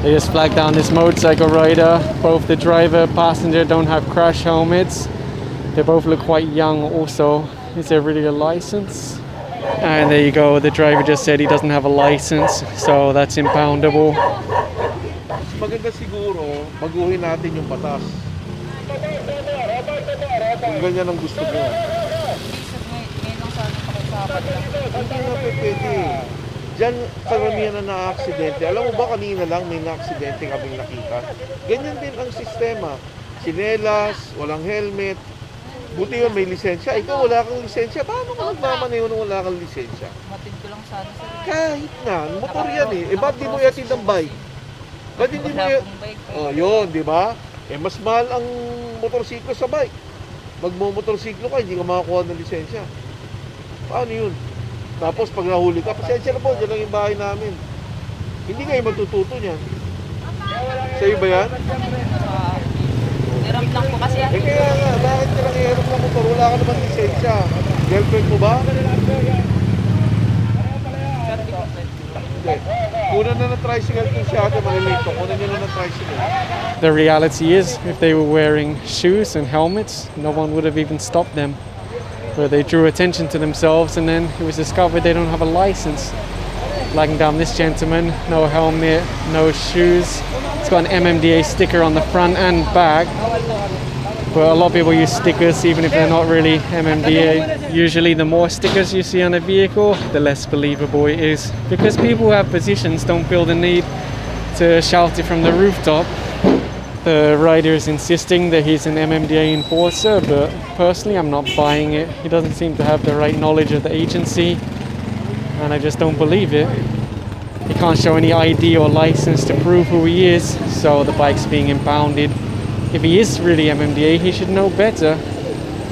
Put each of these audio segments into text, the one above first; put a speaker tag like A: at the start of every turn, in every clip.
A: They just flagged down this motorcycle rider. Both the driver and passenger don't have crash helmets. They both look quite young also. Is there really a license? And there you go, the driver just said he doesn't have a license, so that's impoundable.
B: Maganda siguro, baguhin natin yung batas. Kung ganyan ang gusto mo. Hindi na pwede. Diyan karamihan na na-aksidente. Alam mo ba kanina lang may na-aksidente kaming nakita? Ganyan din ang sistema. Sinelas, walang helmet. Buti yun may lisensya. Ikaw wala kang lisensya. Paano ka nagmamaneho nung wala kang lisensya?
C: Matid ko lang sana sir.
B: Kahit na, motor yan eh. Eh ba't di mo yatid ang bike? Ba't hindi mo yun? Oh, yun, di ba? Eh mas mahal ang motorsiklo sa bike. Magmo-motorsiklo ka, hindi ka makakuha ng lisensya. Paano yun? Tapos pag nahuli ka, pasensya na po, dyan lang yung bahay namin. Hindi kayo matututo niyan. Sa'yo ba yan?
C: Hirap lang po kasi yan.
B: Eh kaya nga, bakit ka lang hirap ng motor? Wala ka naman lisensya. Girlfriend mo ba? Hindi. Kuna na ng tricycle kung siya ate, malilate ko. Kuna nyo na ng tricycle.
A: The reality is, if they were wearing shoes and helmets, no one would have even stopped them. But they drew attention to themselves and then it was discovered they don't have a license. Flagging down this gentleman, no helmet, no shoes. It's got an MMDA sticker on the front and back. But a lot of people use stickers even if they're not really MMDA. Usually the more stickers you see on a vehicle, the less believable it is. Because people who have positions don't feel the need to shout it from the rooftop. The rider is insisting that he's an MMDA enforcer, but personally I'm not buying it. He doesn't seem to have the right knowledge of the agency, and I just don't believe it. He can't show any ID or license to prove who he is, so the bike's being impounded. If he is really MMDA, he should know better.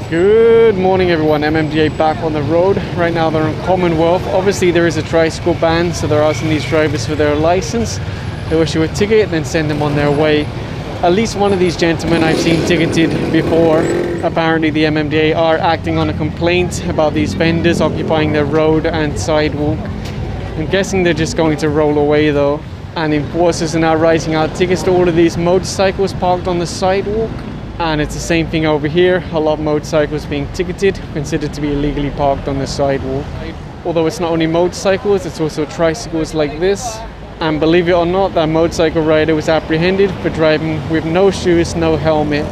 A: Good morning everyone, MMDA back on the road. Right now they're on Commonwealth. Obviously there is a tricycle ban, so they're asking these drivers for their license. They'll issue a ticket and then send them on their way. At least one of these gentlemen I've seen ticketed before. Apparently the MMDA are acting on a complaint about these vendors occupying their road and sidewalk. I'm guessing they're just going to roll away though. And enforcers are now writing out tickets to all of these motorcycles parked on the sidewalk. And it's the same thing over here. A lot of motorcycles being ticketed, considered to be illegally parked on the sidewalk. Although it's not only motorcycles, it's also tricycles like this. And believe it or not, that motorcycle rider was apprehended for driving with no shoes, no helmet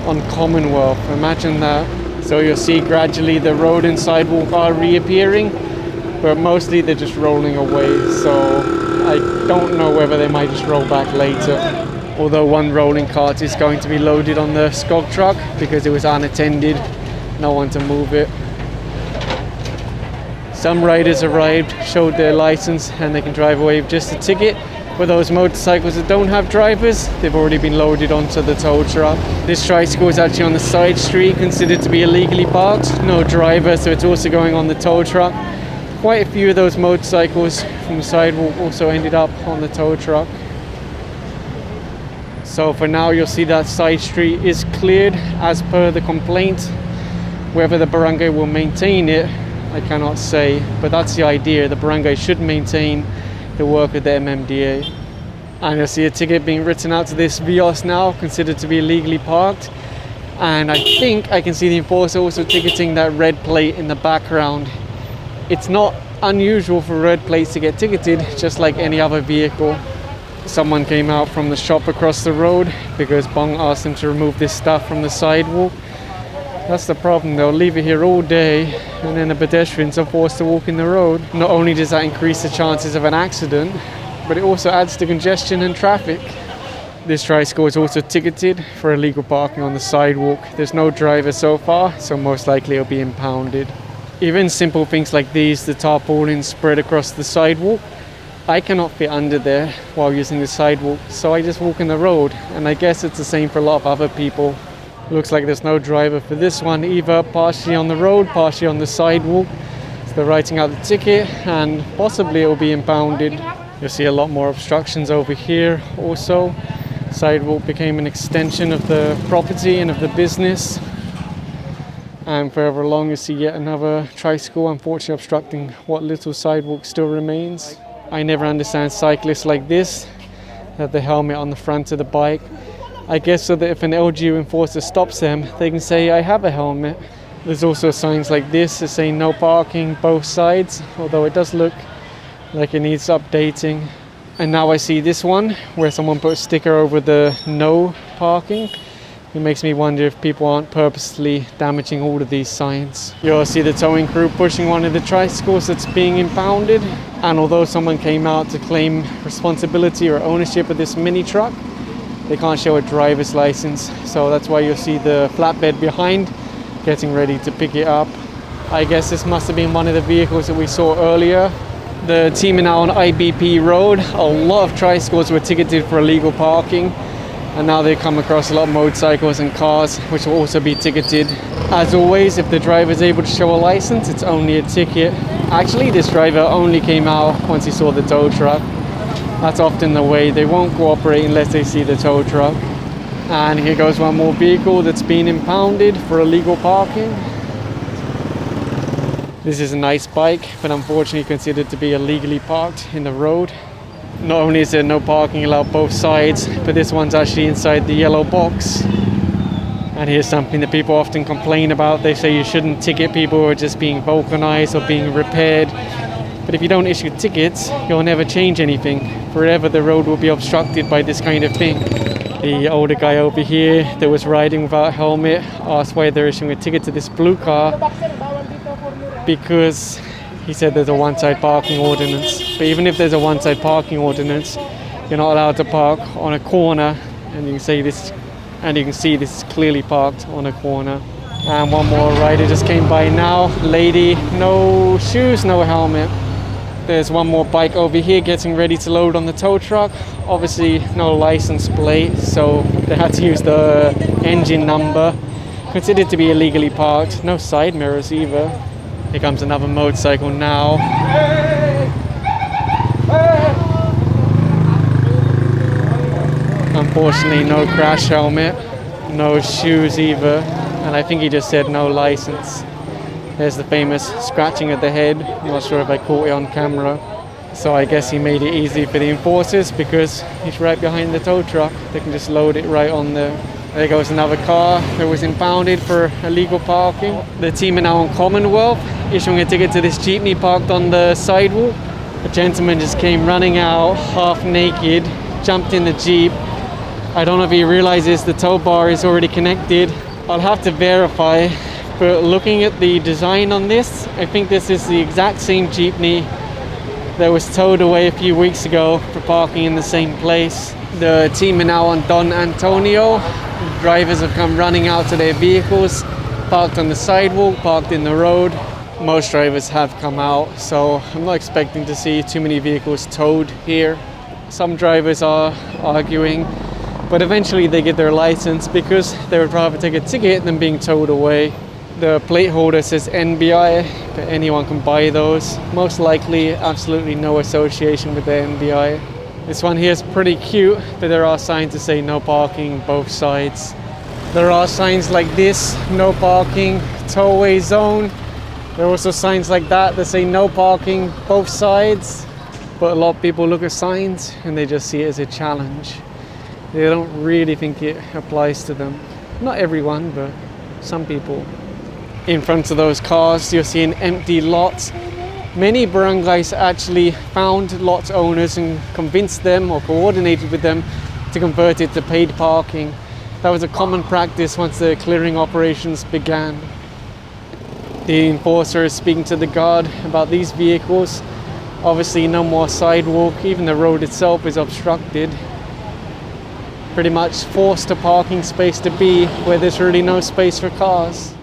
A: on Commonwealth. Imagine that. So you'll see gradually the road and sidewalk are reappearing, but mostly they're just rolling away. So I don't know whether they might just roll back later. Although one rolling cart is going to be loaded on the SCOG truck because it was unattended, no one to move it. Some riders arrived, showed their license, and they can drive away with just a ticket. For those motorcycles that don't have drivers, they've already been loaded onto the tow truck. This tricycle is actually on the side street, considered to be illegally parked. No driver, so it's also going on the tow truck. Quite a few of those motorcycles from the sidewalk also ended up on the tow truck. So for now, you'll see that side street is cleared as per the complaint. Whether the barangay will maintain it, I cannot say, but that's the idea. The barangay should maintain the work of the MMDA. And you'll see a ticket being written out to this Vios now, considered to be illegally parked. And I think I can see the enforcer also ticketing that red plate in the background. It's not unusual for red plates to get ticketed, just like any other vehicle. Someone came out from the shop across the road because Bong asked them to remove this stuff from the sidewalk. That's the problem, they'll leave it here all day and then the pedestrians are forced to walk in the road. Not only does that increase the chances of an accident, but it also adds to congestion and traffic. This tricycle is also ticketed for illegal parking on the sidewalk. There's no driver so far, so most likely it'll be impounded. Even simple things like these, the tarpaulin spread across the sidewalk, I cannot fit under there while using the sidewalk, so I just walk in the road, and I guess it's the same for a lot of other people. Looks like there's no driver for this one either, partially on the road, partially on the sidewalk. So they're writing out the ticket and possibly it will be impounded. You'll see a lot more obstructions over here also. Sidewalk became an extension of the property and of the business. And further along you see yet another tricycle, unfortunately obstructing what little sidewalk still remains. I never understand cyclists like this. have the helmet on the front of the bike. I guess so that if an LGU enforcer stops them, they can say, I have a helmet. There's also signs like this that say no parking both sides, although it does look like it needs updating. And now I see this one where someone put a sticker over the no parking. It makes me wonder if people aren't purposely damaging all of these signs. You'll see the towing crew pushing one of the tricycles that's being impounded. And although someone came out to claim responsibility or ownership of this mini truck, they can't show a driver's license. So that's why you'll see the flatbed behind getting ready to pick it up. I guess this must have been one of the vehicles that we saw earlier. The team are now on IBP Road. A lot of tricycles were ticketed for illegal parking, and now they come across a lot of motorcycles and cars which will also be ticketed. As always, if the driver is able to show a license, it's only a ticket. Actually, this driver only came out once he saw the tow truck. That's often the way. They won't cooperate unless they see the tow truck. And here goes one more vehicle that's been impounded for illegal parking. This is a nice bike, but unfortunately considered to be illegally parked in the road. Not only is there no parking allowed both sides, but this one's actually inside the yellow box. And here's something that people often complain about. They say you shouldn't ticket people who are just being vulcanized or being repaired. But if you don't issue tickets, you'll never change anything. Forever the road will be obstructed by this kind of thing. The older guy over here that was riding without a helmet asked why they're issuing a ticket to this blue car, because he said there's a one-side parking ordinance. But even if there's a one-side parking ordinance, you're not allowed to park on a corner, and you can see this is clearly parked on a corner. And one more rider just came by now. Lady, no shoes, no helmet. There's one more bike over here getting ready to load on the tow truck. Obviously no license plate, so they had to use the engine number. Considered to be illegally parked. No side mirrors either. Here comes another motorcycle now. Unfortunately, no crash helmet, no shoes either, and I think he just said no license. There's the famous scratching of the head. I'm not sure if I caught it on camera. So I guess he made it easy for the enforcers because he's right behind the tow truck. They can just load it right on there. There goes another car that was impounded for illegal parking. The team are now on Commonwealth, issuing a ticket to this jeepney parked on the sidewalk. A gentleman just came running out, half naked, jumped in the jeep. I don't know if he realizes the tow bar is already connected. I'll have to verify, but looking at the design on this, I think this is the exact same jeepney that was towed away a few weeks ago for parking in the same place. The team are now on Don Antonio. Drivers have come running out to their vehicles, parked on the sidewalk, parked in the road. Most drivers have come out, so I'm not expecting to see too many vehicles towed here. Some drivers are arguing, but eventually they get their license because they would rather take a ticket than being towed away. The plate holder says NBI, but anyone can buy those. Most likely, absolutely no association with the NBI. This one here is pretty cute, but there are signs that say no parking both sides. There are signs like this, no parking, towaway zone. There are also signs like that say no parking both sides. But a lot of people look at signs and they just see it as a challenge. They don't really think it applies to them. Not everyone, but some people. In front of those cars, you'll see an empty lot. Many barangays actually found lot owners and convinced them or coordinated with them to convert it to paid parking. That was a common practice once the clearing operations began. The enforcer is speaking to the guard about these vehicles. Obviously no more sidewalk, even the road itself is obstructed. Pretty much forced a parking space to be where there's really no space for cars.